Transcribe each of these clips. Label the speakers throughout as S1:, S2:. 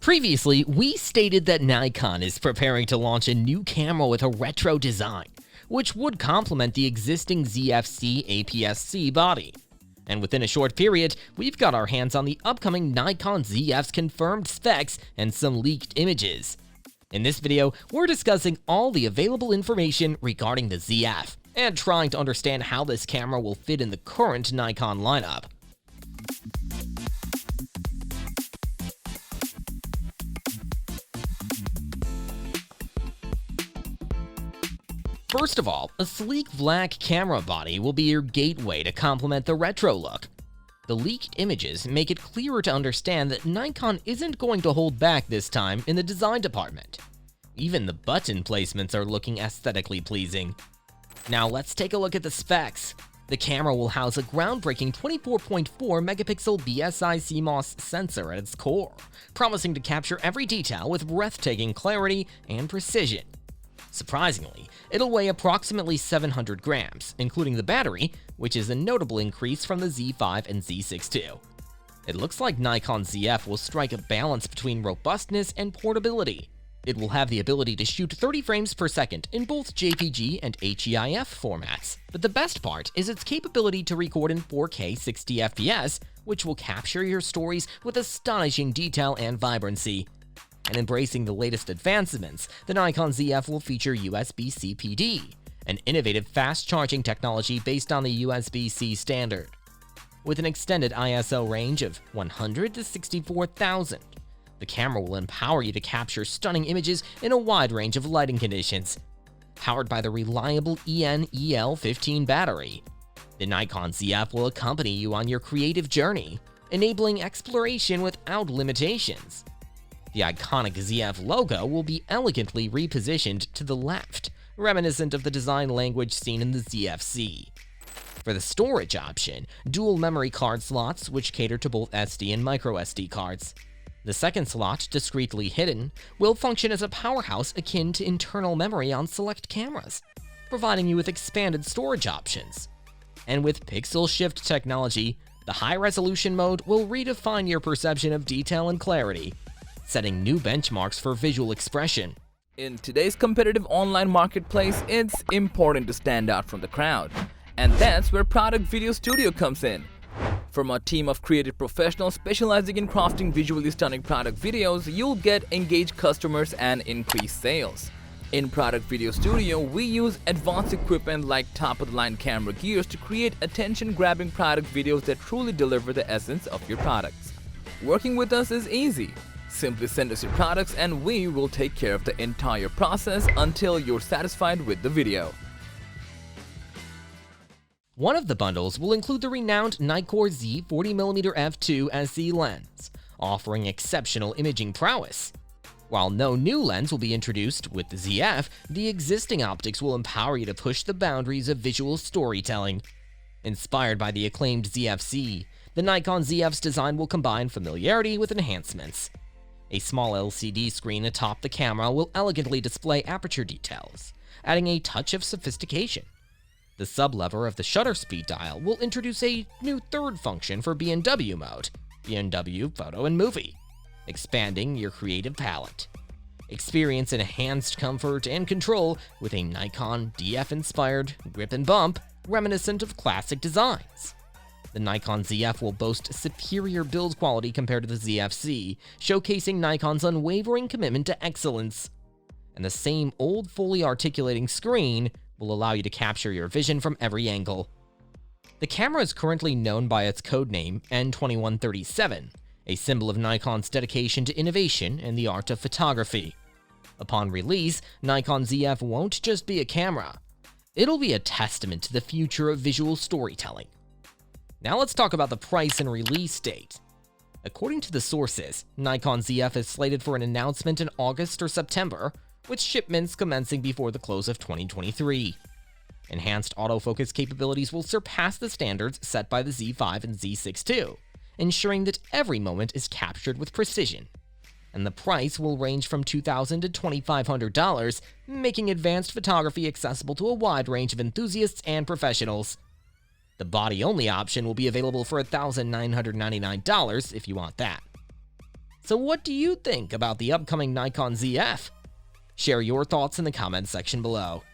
S1: Previously, we stated that Nikon is preparing to launch a new camera with a retro design, which would complement the existing ZFC APS-C body. And within a short period, we've got our hands on the upcoming Nikon ZF's confirmed specs and some leaked images. In this video, we're discussing all the available information regarding the ZF, and trying to understand how this camera will fit in the current Nikon lineup. First of all, a sleek black camera body will be your gateway to complement the retro look. The leaked images make it clearer to understand that Nikon isn't going to hold back this time in the design department. Even the button placements are looking aesthetically pleasing. Now let's take a look at the specs. The camera will house a groundbreaking 24.4 megapixel BSI CMOS sensor at its core, promising to capture every detail with breathtaking clarity and precision. Surprisingly, it'll weigh approximately 700 grams, including the battery, which is a notable increase from the Z5 and Z6 II. It looks like Nikon ZF will strike a balance between robustness and portability. It will have the ability to shoot 30 frames per second in both JPG and HEIF formats, but the best part is its capability to record in 4K 60 FPS, which will capture your stories with astonishing detail and vibrancy. And embracing the latest advancements, the Nikon ZF will feature USB-C PD, an innovative fast charging technology based on the USB-C standard. With an extended ISO range of 100 to 64,000, the camera will empower you to capture stunning images in a wide range of lighting conditions. Powered by the reliable EN-EL15 battery, the Nikon ZF will accompany you on your creative journey, enabling exploration without limitations. The iconic ZF logo will be elegantly repositioned to the left, reminiscent of the design language seen in the ZFC. For the storage option, dual memory card slots which cater to both SD and microSD cards. The second slot, discreetly hidden, will function as a powerhouse akin to internal memory on select cameras, providing you with expanded storage options. And with pixel shift technology, the high-resolution mode will redefine your perception of detail and clarity, setting new benchmarks for visual expression.
S2: In today's competitive online marketplace, it's important to stand out from the crowd. And that's where Product Video Studio comes in. From a team of creative professionals specializing in crafting visually stunning product videos, you'll get engaged customers and increased sales. In Product Video Studio, we use advanced equipment like top-of-the-line camera gears to create attention-grabbing product videos that truly deliver the essence of your products. Working with us is easy. Simply send us your products and we will take care of the entire process until you're satisfied with the video.
S1: One of the bundles will include the renowned Nikkor Z 40mm f2 SE lens, offering exceptional imaging prowess. While no new lens will be introduced with the ZF, the existing optics will empower you to push the boundaries of visual storytelling. Inspired by the acclaimed ZFC, the Nikon ZF's design will combine familiarity with enhancements. A small LCD screen atop the camera will elegantly display aperture details, adding a touch of sophistication. The sublever of the shutter speed dial will introduce a new third function for B&W mode, B&W Photo and Movie, expanding your creative palette. Experience enhanced comfort and control with a Nikon DF-inspired grip and bump reminiscent of classic designs. The Nikon ZF will boast superior build quality compared to the ZFC, showcasing Nikon's unwavering commitment to excellence. And the same old fully articulating screen will allow you to capture your vision from every angle. The camera is currently known by its codename N2137, a symbol of Nikon's dedication to innovation and the art of photography. Upon release, Nikon ZF won't just be a camera. It'll be a testament to the future of visual storytelling. Now let's talk about the price and release date. According to the sources, Nikon ZF is slated for an announcement in August or September, with shipments commencing before the close of 2023. Enhanced autofocus capabilities will surpass the standards set by the Z5 and Z6 II, ensuring that every moment is captured with precision. And the price will range from $2,000 to $2,500, making advanced photography accessible to a wide range of enthusiasts and professionals. The body-only option will be available for $1,999 if you want that. So what do you think about the upcoming Nikon ZF? Share your thoughts in the comments section below.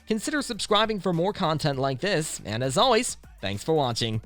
S1: Consider subscribing for more content like this, and as always, thanks for watching.